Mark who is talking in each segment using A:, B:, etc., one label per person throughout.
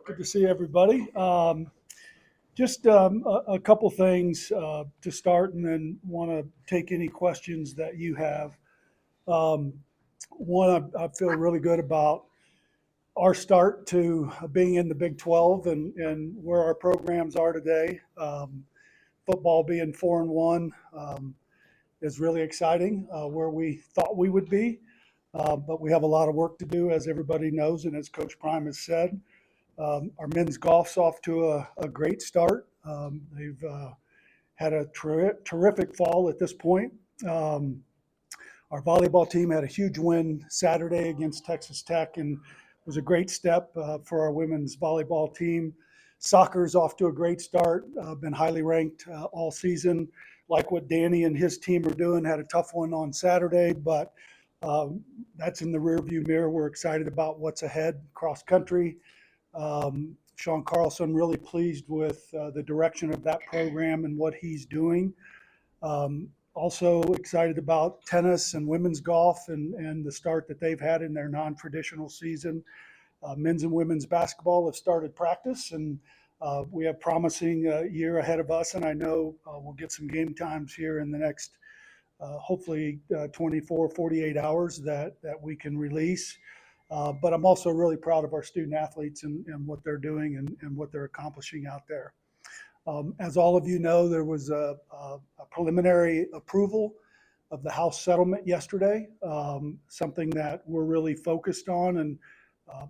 A: Good to see everybody. Just a couple things to start, and then want to take any questions that you have. Um, One, I feel really good about our start to being in the Big 12 and where our programs are today. Football being 4-1 is really exciting, where we thought we would be. But we have a lot of work to do, as everybody knows, and as Coach Prime has said. Our men's golf's off to a great start. They've had a terrific fall at this point. Um, our volleyball team had a huge win Saturday against Texas Tech and was a great step for our women's volleyball team. Soccer's off to a great start, been highly ranked all season. Like what Danny and his team are doing, had a tough one on Saturday, but that's in the rearview mirror. We're excited about what's ahead cross country. Sean Carlson, really pleased with the direction of that program and what he's doing. Also excited about tennis and women's golf and the start that they've had in their non-traditional season. Men's and women's basketball have started practice, and we have promising year ahead of us. And I know we'll get some game times here in the next, hopefully 24, 48 hours that we can release. But I'm also really proud of our student athletes and what they're doing and what they're accomplishing out there. As all of you know, there was a preliminary approval of the House settlement yesterday, something that we're really focused on, and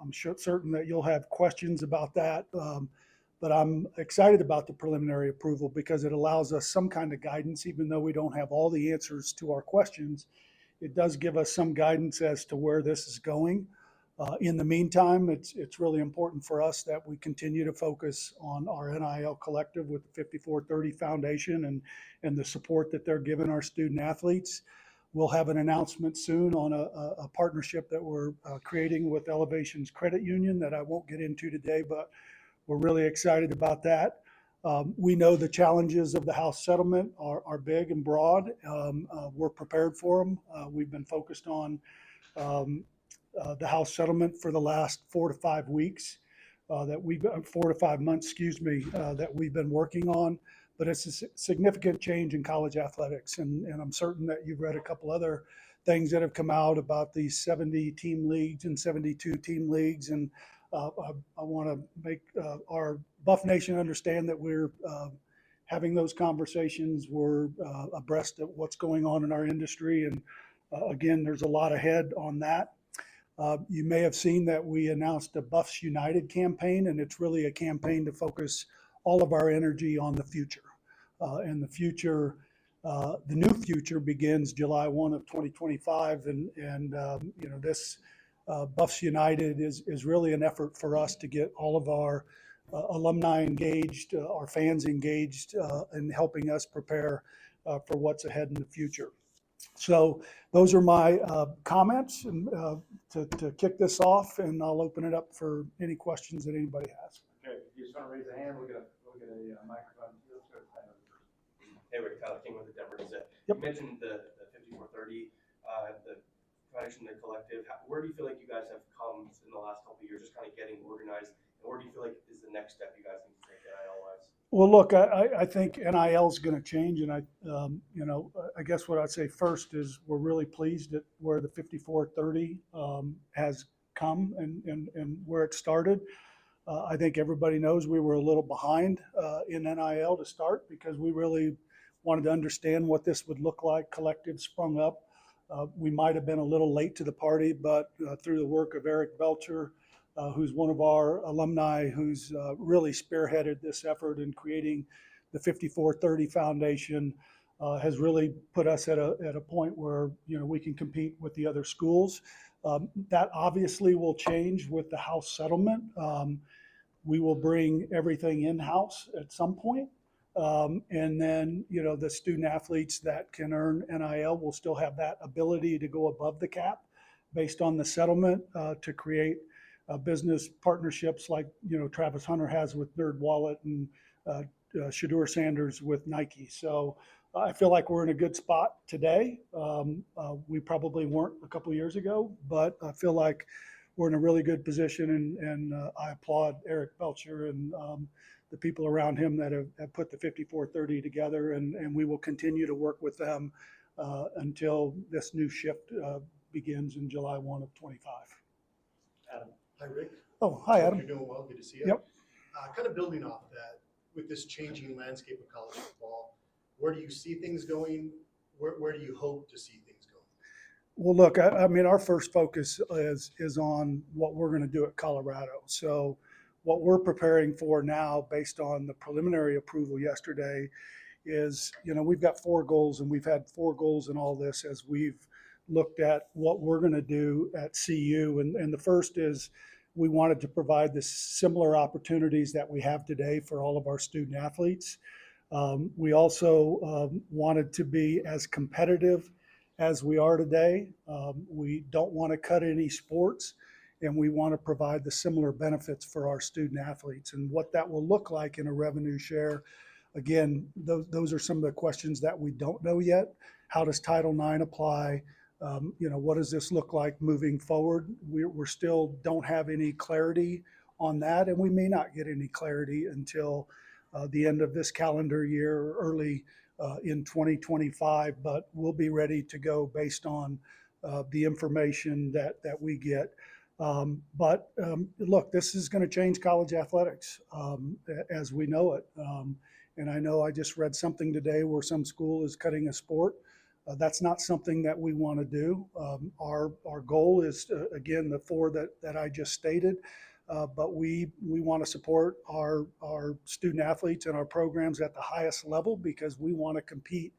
A: I'm certain that you'll have questions about that. But I'm excited about the preliminary approval because it allows us some kind of guidance, even though we don't have all the answers to our questions. It does give us some guidance as to where this is going. In the meantime, it's really important for us that we continue to focus on our NIL collective with the 5430 Foundation and the support that they're giving our student athletes. We'll have an announcement soon on a partnership that we're creating with Elevations Credit Union that I won't get into today, but we're really excited about that. We know the challenges of the House settlement are big and broad. We're prepared for them. We've been focused on the House settlement for the last 4 to 5 weeks, 4 to 5 months, that we've been working on. But it's a significant change in college athletics, and I'm certain that you've read a couple other things that have come out about these 70 team leagues and 72 team leagues. And I want to make our Buff Nation understand that we're having those conversations. We're abreast of what's going on in our industry, and again, there's a lot ahead on that. You may have seen that we announced a Buffs United campaign, and it's really a campaign to focus all of our energy on the future. And the future, the new future begins July 1 of 2025. And this Buffs United is really an effort for us to get all of our alumni engaged, our fans engaged, in helping us prepare for what's ahead in the future. So those are my comments and, to kick this off, and I'll open it up for any questions that anybody has.
B: Okay, if you just want to raise a hand, we'll get a microphone.
C: Hey, Rick, Tyler King with the Denver Gazette.
A: Yep.
C: You mentioned the 5430, the foundation, the collective. Where do you feel like you guys have come in the last couple of years, just kind of getting organized? And where do you feel like is the next step you guys need to take NIL-wise?
A: Well, look, I think NIL is going to change, and I guess what I'd say first is we're really pleased at where the 5430 has come and where it started. I think everybody knows we were a little behind in NIL to start because we really wanted to understand what this would look like. Collective sprung up. We might have been a little late to the party, but through the work of Eric Belcher, who's one of our alumni, who's really spearheaded this effort in creating the 5430 Foundation, has really put us at a point where we can compete with the other schools. That obviously will change with the House settlement. We will bring everything in-house at some point. And then, the student athletes that can earn NIL will still have that ability to go above the cap based on the settlement to create business partnerships like, Travis Hunter has with NerdWallet and Shedeur Sanders with Nike. So I feel like we're in a good spot today. We probably weren't a couple of years ago, but I feel like we're in a really good position, and I applaud Eric Belcher and the people around him that have put the 5430 together, and we will continue to work with them until this new shift begins in July 1 of 25.
B: Adam.
D: Hi, Rick.
A: Oh, hi,
D: Hope
A: Adam.
D: you're doing well. Good to see you.
A: Yep.
D: Kind of building off that, with this changing landscape of college football, where do you see things going? Where do you hope to see things going?
A: Well, look, I mean, our first focus is on what we're going to do at Colorado. So what we're preparing for now, based on the preliminary approval yesterday, is, we've got 4 goals, and we've had 4 goals in all this as we've looked at what we're going to do at CU. And the first is we wanted to provide the similar opportunities that we have today for all of our student athletes. We also wanted to be as competitive as we are today. We don't want to cut any sports, and we want to provide the similar benefits for our student athletes. And what that will look like in a revenue share, again, those are some of the questions that we don't know yet. How does Title IX apply? What does this look like moving forward? We're still don't have any clarity on that, and we may not get any clarity until the end of this calendar year or early in 2025, but we'll be ready to go based on the information that we get. Look, this is going to change college athletics as we know it. And I know I just read something today where some school is cutting a sport. That's not something that we want to do. Our goal is, again, the 4 that I just stated. But we want to support our student athletes and our programs at the highest level, because we want to compete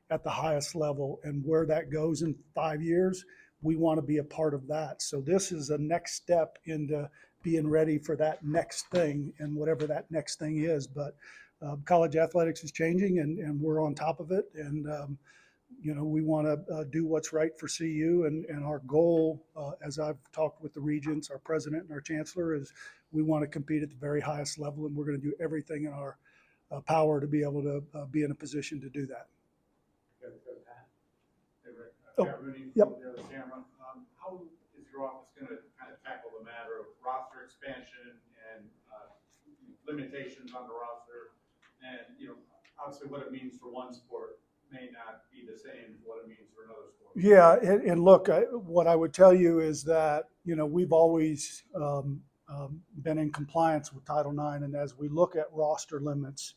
A: at the highest level. And where that goes in 5 years, we want to be a part of that. So this is a next step into being ready for that next thing, and whatever that next thing is. But college athletics is changing, and we're on top of it. And we want to do what's right for CU, and our goal, as I've talked with the regents, our president, and our chancellor, is we want to compete at the very highest level, and we're going to do everything in our power to be able to be in a position to do that.
B: Good, Pat.
E: Hey, Rick.
A: Oh,
E: Pat Rooney
A: yep.
E: from the other camera. How is your office going to kind of tackle the matter of roster expansion and limitations on the roster? And, obviously what it means for one sport may not be the same as what it means for another sport.
A: Yeah, and look, what I would tell you is that, we've always been in compliance with Title IX, and as we look at roster limits,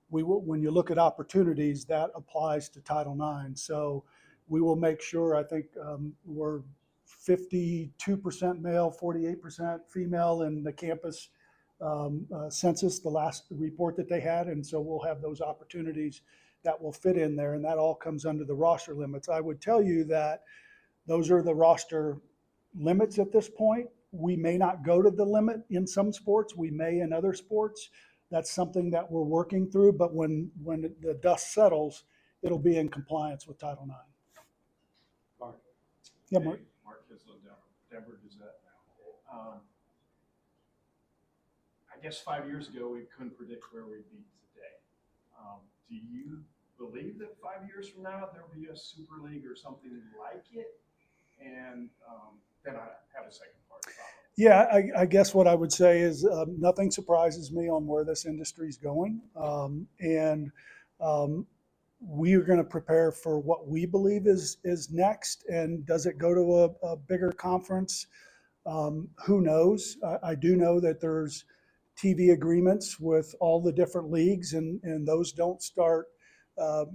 A: when you look at opportunities, that applies to Title IX. So we will make sure, I think we're 52% male, 48% female in the campus census, the last report that they had, and so we'll have those opportunities that will fit in there, and that all comes under the roster limits. I would tell you that those are the roster limits at this point. We may not go to the limit in some sports, we may in other sports. That's something that we're working through, but when the dust settles, it'll be in compliance with Title IX.
B: Mark.
A: Yeah, Mark.
E: Hey, Mark Kislin, Denver Gazette now. I guess 5 years ago, we couldn't predict where we'd be today. Do you believe that 5 years from now, there'll be a Super League or something like it? And then I have a second part.
A: Yeah, I guess what I would say is nothing surprises me on where this industry is going. We are going to prepare for what we believe is next. And does it go to a bigger conference? Who knows? I do know that there's TV agreements with all the different leagues, and those don't start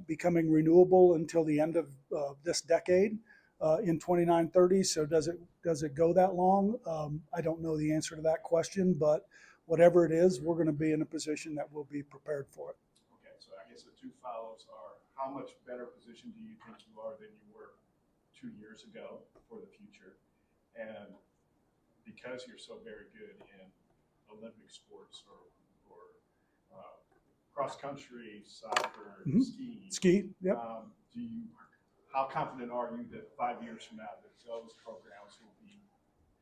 A: becoming renewable until the end of this decade in 29-30. So does it go that long? I don't know the answer to that question, but whatever it is, we're going to be in a position that we'll be prepared for it.
E: Okay, so I guess the 2 follows are, how much better position do you think you are than you were 2 years ago for the future? And because you're so very good in Olympic sports or cross country, soccer, skiing.
A: Ski, yep.
E: How confident are you that 5 years from now that those programs will be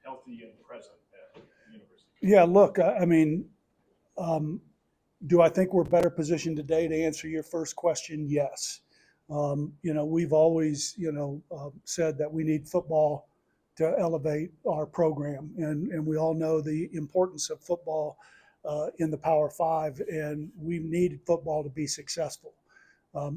E: healthy and present at the university?
A: Yeah, look, I mean, do I think we're better positioned today to answer your first question? Yes. We've always, said that we need football to elevate our program. And we all know the importance of football in the Power Five, and we need football to be successful.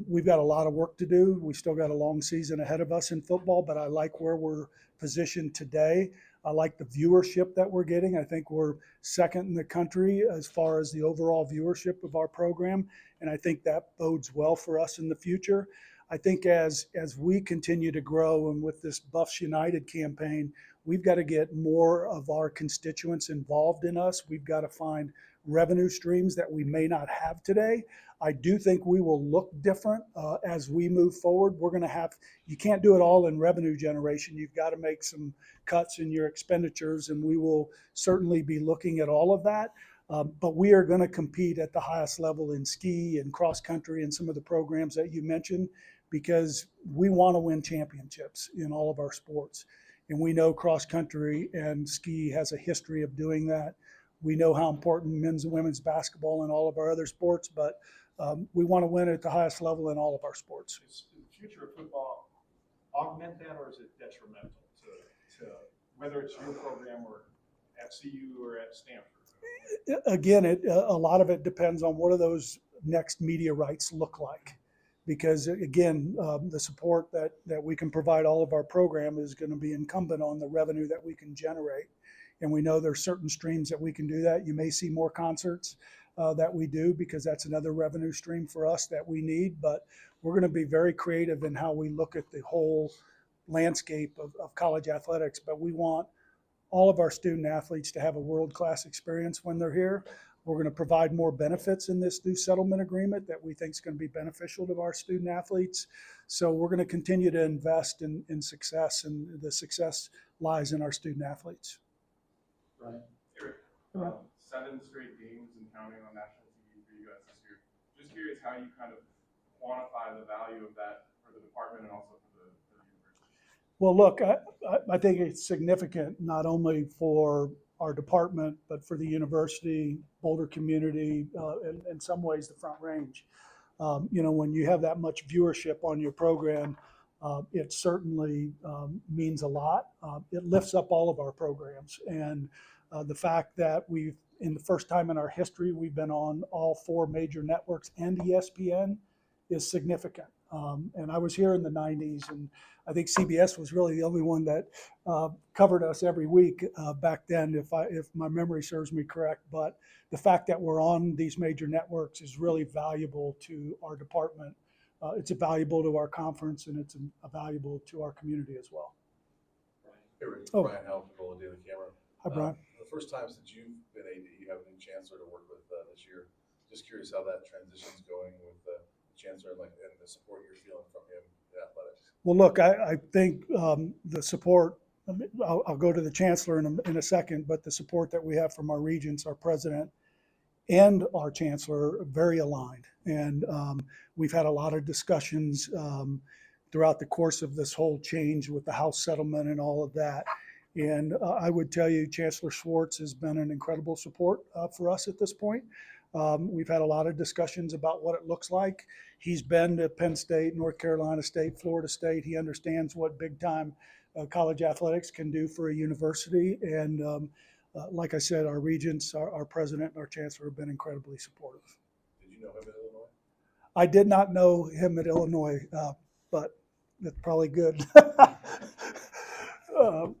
A: We've got a lot of work to do. We still got a long season ahead of us in football, but I like where we're positioned today. I like the viewership that we're getting. I think we're second in the country as far as the overall viewership of our program, and I think that bodes well for us in the future. I think as we continue to grow, and with this Buffs United campaign, we've got to get more of our constituents involved in us. We've got to find revenue streams that we may not have today. I do think we will look different as we move forward. We're going to have, you can't do it all in revenue generation. You've got to make some cuts in your expenditures, and we will certainly be looking at all of that. But we are going to compete at the highest level in ski and cross country and some of the programs that you mentioned, because we want to win championships in all of our sports. And we know cross country and ski has a history of doing that. We know how important men's and women's basketball and all of our other sports, but we want to win at the highest level in all of our sports.
E: Is the future of football augment that, or is it detrimental to whether it's your program or at CU or at Stanford?
A: Again, a lot of it depends on what do those next media rights look like. Because again, the support that we can provide all of our program is going to be incumbent on the revenue that we can generate. And we know there's certain streams that we can do that. You may see more concerts that we do, because that's another revenue stream for us that we need. But we're going to be very creative in how we look at the whole landscape of college athletics. But we want all of our student athletes to have a world-class experience when they're here. We're going to provide more benefits in this new settlement agreement that we think is going to be beneficial to our student athletes. So we're going to continue to invest in success, and the success lies in our student athletes.
B: Right.
F: Eric,
A: Right.
F: 7 straight games and counting on national TV for you guys this year. Just curious how you kind of quantify the value of that for the department and also for the university.
A: Well, look, I think it's significant not only for our department, but for the university, Boulder community, and in some ways the Front Range. When you have that much viewership on your program, it certainly means a lot. It lifts up all of our programs. And the fact that in the first time in our history, we've been on all 4 major networks and ESPN is significant. And I was here in the 90s, and I think CBS was really the only one that covered us every week back then, if my memory serves me correct. But the fact that we're on these major networks is really valuable to our department. It's valuable to our conference, and it's valuable to our community as well.
G: Hey, Rick,
A: Oh.
G: Brian Halpern, Daily Camera.
A: Hi, Brian.
G: The first time since you've been AD, you have a new chancellor to work with this year. Just curious how that transition's going with the chancellor, and the support you're feeling from him in athletics.
A: Well, look, I think the support, I'll go to the chancellor in a second, but the support that we have from our regents, our president, and our chancellor are very aligned. And we've had a lot of discussions throughout the course of this whole change with the House settlement and all of that. And I would tell you, Chancellor Schwartz has been an incredible support for us at this point. We've had a lot of discussions about what it looks like. He's been to Penn State, North Carolina State, Florida State. He understands what big time college athletics can do for a university. And like I said, our regents, our president, and our chancellor have been incredibly supportive.
G: Did you know him in Illinois?
A: I did not know him at Illinois, but that's probably good.
B: Okay.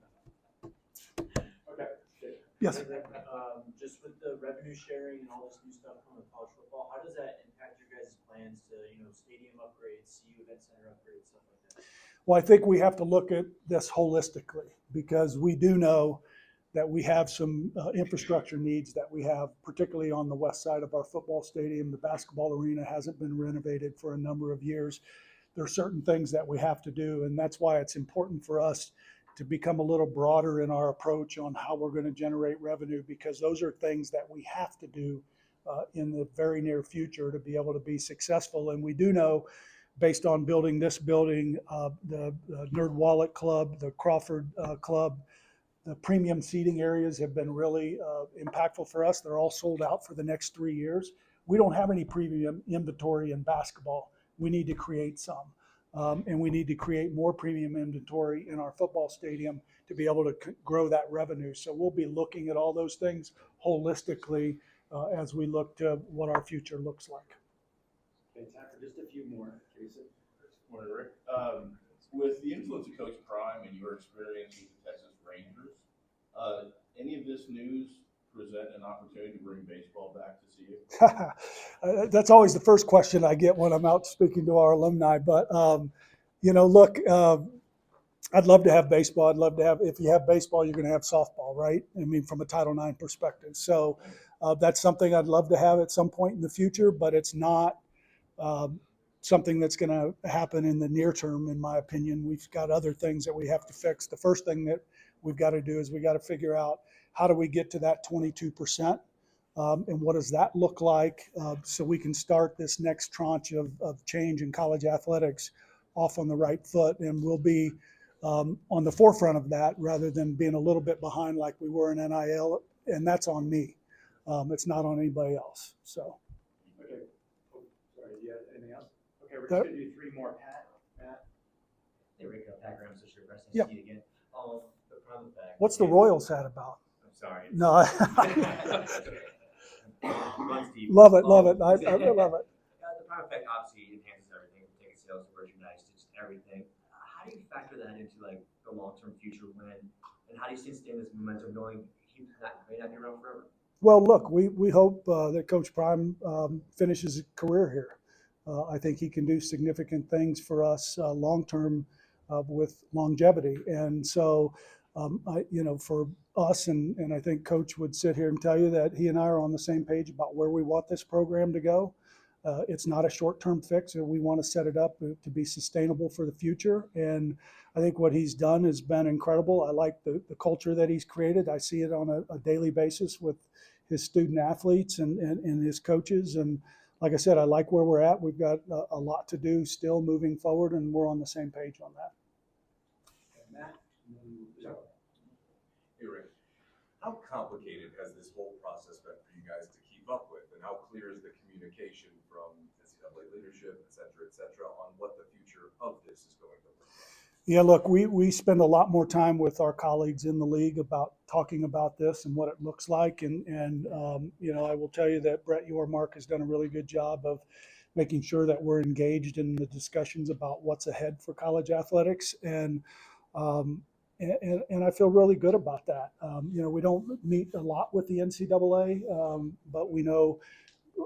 A: Yes.
H: Just with the revenue sharing and all this new stuff coming with college football, how does that impact your guys' plans to, stadium upgrades, CU event center upgrades, stuff like that?
A: Well, I think we have to look at this holistically, because we do know that we have some infrastructure needs that we have, particularly on the west side of our football stadium. The basketball arena hasn't been renovated for a number of years. There are certain things that we have to do, and that's why it's important for us to become a little broader in our approach on how we're going to generate revenue, because those are things that we have to do in the very near future to be able to be successful. And we do know, based on building this building, the Nerd Wallet Club, the Crawford Club, the premium seating areas have been really impactful for us. They're all sold out for the next 3 years. We don't have any premium inventory in basketball. We need to create some. And we need to create more premium inventory in our football stadium to be able to grow that revenue. So we'll be looking at all those things holistically as we look to what our future looks like.
B: Okay, time for just a few more, Jason.
I: Morning, Rick. With the influence of Coach Prime and your experience with the Texas Rangers, any of this news present an opportunity to bring baseball back to CU?
A: That's always the first question I get when I'm out speaking to our alumni. But, look, I'd love to have baseball. I'd love to have, if you have baseball, you're going to have softball, right? I mean, from a Title IX perspective. So that's something I'd love to have at some point in the future, but it's not something that's going to happen in the near term, in my opinion. We've got other things that we have to fix. The first thing that we've got to do is we got to figure out how do we get to that 22%, and what does that look like, so we can start this next tranche of change in college athletics off on the right foot, and we'll be on the forefront of that rather than being a little bit behind like we were in NIL, and that's on me. It's not on anybody else. So.
B: Okay. Oh, sorry, do you have anything else? Okay, we're
A: That-
B: just gonna do three more. Matt?
H: Hey, Rick, Pat Graham, Associate Press, nice
A: Yeah.
H: to see you again. The prime effect.
A: What's the Royals hat about?
H: I'm sorry.
A: No,
H: Runs deep.
A: love it. I love it.
H: The prime effect obviously enhances everything, ticket sales, merchandise, just everything. How do you factor that into like the long-term future when, and how do you sustain this momentum going? He may not be around forever.
A: Well, look, we hope that Coach Prime finishes his career here. I think he can do significant things for us long-term with longevity. And so, for us, and I think Coach would sit here and tell you that he and I are on the same page about where we want this program to go. It's not a short-term fix. We want to set it up to be sustainable for the future. And I think what he's done has been incredible. I like the culture that he's created. I see it on a daily basis with his student athletes and his coaches. And like I said, I like where we're at. We've got a lot to do still moving forward, and we're on the same page on that.
B: Okay, Matt? And then Joe.
J: Hey, Rick, how complicated has this whole process been for you guys to keep up with, and how clear is the communication from NCAA leadership, et cetera, on what the future of this is going to look like?
A: Yeah, look, we spend a lot more time with our colleagues in the league about talking about this and what it looks like. And I will tell you that Brett Yormark has done a really good job of making sure that we're engaged in the discussions about what's ahead for college athletics. And I feel really good about that. We don't meet a lot with the NCAA, but we know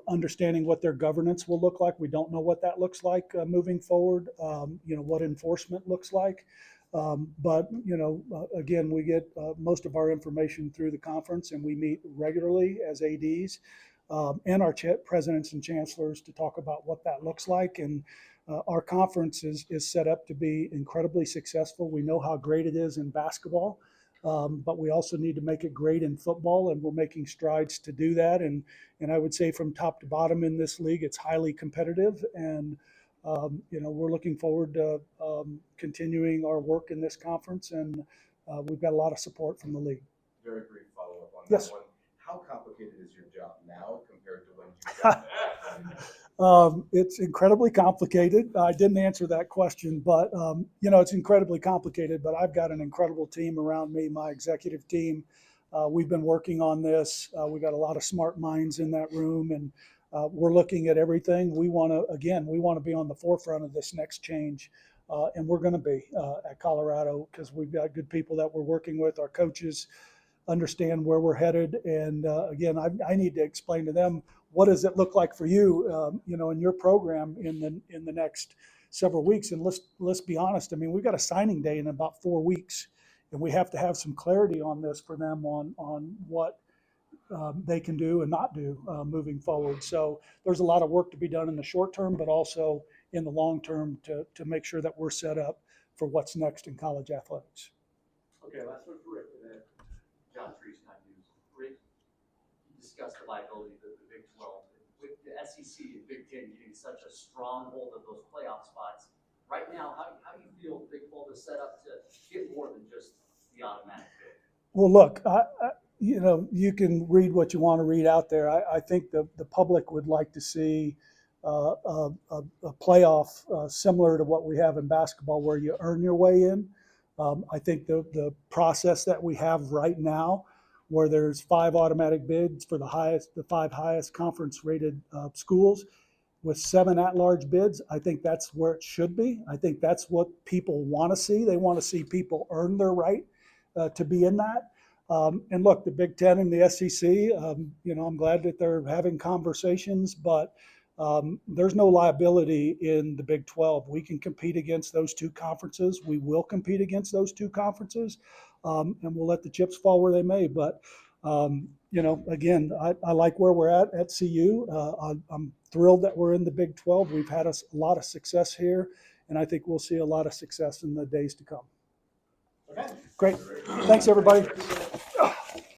A: understanding what their governance will look like. We don't know what that looks like moving forward, what enforcement looks like. But again, we get most of our information through the conference, and we meet regularly as ADs and our presidents and chancellors to talk about what that looks like. And our conference is set up to be incredibly successful. We know how great it is in basketball, but we also need to make it great in football, and we're making strides to do that. And I would say from top to bottom in this league, it's highly competitive. And we're looking forward to continuing our work in this conference, and we've got a lot of support from the league.
J: Very brief follow-up on
A: Yes.
J: that one. How complicated is your job now compared to when you got there?
A: It's incredibly complicated. I didn't answer that question, but it's incredibly complicated. But I've got an incredible team around me, my executive team. We've been working on this. We got a lot of smart minds in that room, and we're looking at everything. We want to be on the forefront of this next change, and we're going to be at Colorado because we've got good people that we're working with. Our coaches understand where we're headed, and again, I need to explain to them what does it look like for you, in your program in the next several weeks. And let's be honest. I mean, we've got a signing day in about 4 weeks, and we have to have some clarity on this for them on what they can do and not do moving forward. So there's a lot of work to be done in the short term, but also in the long term to make sure that we're set up for what's next in college athletics.
B: Okay, last one for Rick.
K: John Trees, Time News. Rick, you discussed the liability of the Big 12. With the SEC and Big 10 getting such a strong hold of those playoff spots, right now, how do you feel Big 12 is set up to get more than just the automatic bid?
A: Well, look, you can read what you want to read out there. I think the public would like to see a playoff similar to what we have in basketball, where you earn your way in. I think the process that we have right now, where there's 5 automatic bids for the 5 highest conference rated schools with 7 at-large bids, I think that's where it should be. I think that's what people want to see. They want to see people earn their right to be in that. And look, the Big Ten and the SEC, I'm glad that they're having conversations, but there's no liability in the Big 12. We can compete against those 2 conferences. We will compete against those 2 conferences, and we'll let the chips fall where they may. But, again, I like where we're at CU. I'm thrilled that we're in the Big 12. We've had a lot of success here, and I think we'll see a lot of success in the days to come.
D: Okay.
A: Great. Thanks, everybody.